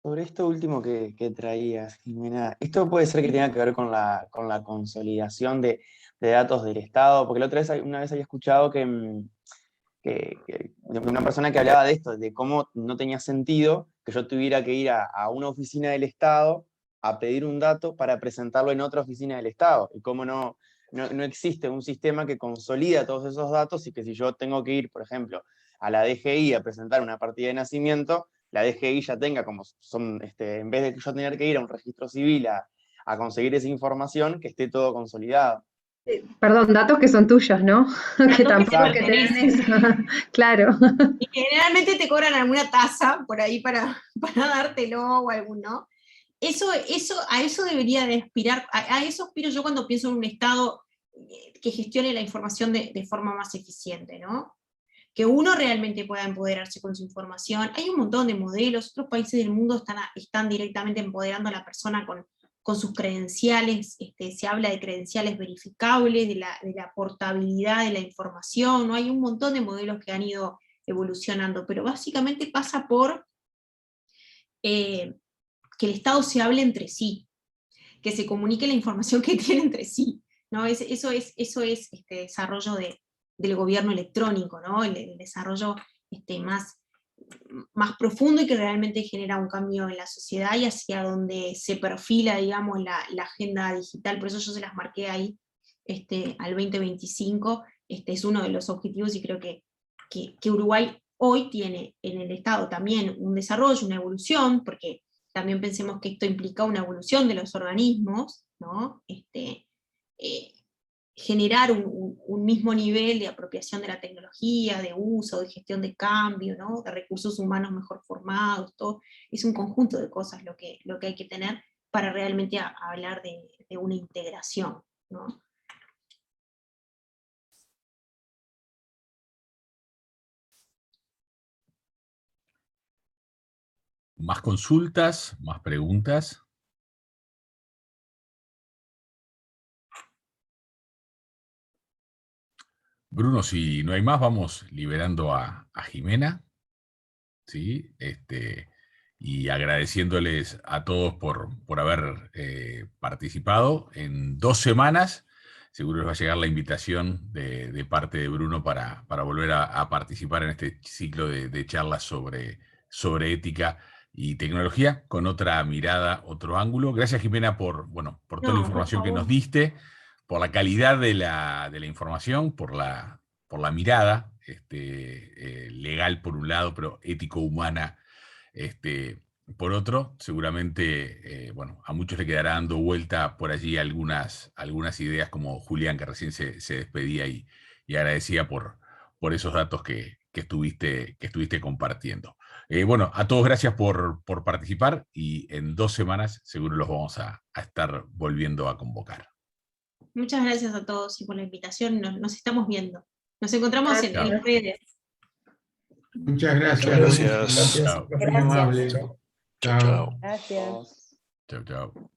Sobre esto último que traías, Jimena, esto puede ser que tenga que ver con la consolidación de datos del Estado, porque una vez había escuchado que una persona que hablaba de esto, de cómo no tenía sentido que yo tuviera que ir a una oficina del Estado a pedir un dato para presentarlo en otra oficina del Estado, y cómo no existe un sistema que consolida todos esos datos, y que si yo tengo que ir, por ejemplo, a la DGI a presentar una partida de nacimiento, la DGI ya tenga como en vez de yo tener que ir a un registro civil a conseguir esa información, que esté todo consolidado. Perdón, datos que son tuyos, ¿no? Que Datos tampoco que que te te den eso. Claro. Y generalmente te cobran alguna tasa por ahí para dártelo o alguno. A eso debería de aspirar, a eso aspiro yo cuando pienso en un Estado que gestione la información de forma más eficiente, ¿no? Que uno realmente pueda empoderarse con su información. Hay un montón de modelos, otros países del mundo están directamente empoderando a la persona con sus credenciales, se habla de credenciales verificables, de la portabilidad de la información, ¿no? Hay un montón de modelos que han ido evolucionando, pero básicamente pasa por que el Estado se hable entre sí, que se comunique la información que tiene entre sí, ¿no? Eso es desarrollo del gobierno electrónico, ¿no? El desarrollo más profundo y que realmente genera un cambio en la sociedad y hacia donde se perfila, digamos, la agenda digital. Por eso yo se las marqué ahí al 2025. Es uno de los objetivos y creo que Uruguay hoy tiene en el Estado también un desarrollo, una evolución, porque también pensemos que esto implica una evolución de los organismos, ¿no? Generar un mismo nivel de apropiación de la tecnología, de uso, de gestión de cambio, ¿no? De recursos humanos mejor formados, todo, es un conjunto de cosas lo que hay que tener para realmente hablar de una integración, ¿no? ¿Más consultas? ¿Más preguntas? Bruno, si no hay más, vamos liberando a Jimena, ¿sí? Y agradeciéndoles a todos por haber participado. En 2 semanas seguro les va a llegar la invitación de parte de Bruno para volver a participar en este ciclo de charlas sobre ética y tecnología, con otra mirada, otro ángulo. Gracias, Jimena, por toda la No, por información que nos favor. diste, por la calidad de la información, por la mirada legal por un lado, pero ético-humana por otro. Seguramente, a muchos le quedará dando vuelta por allí algunas ideas, como Julián, que recién se despedía y agradecía por esos datos que estuviste compartiendo. A todos gracias por participar, y en 2 semanas seguro los vamos a estar volviendo a convocar. Muchas gracias a todos y por la invitación, nos estamos viendo. Nos encontramos en Chao. las redes. Muchas gracias. Gracias. Gracias, Chao. muy amable. Chao, chao. Gracias. Chao, chao.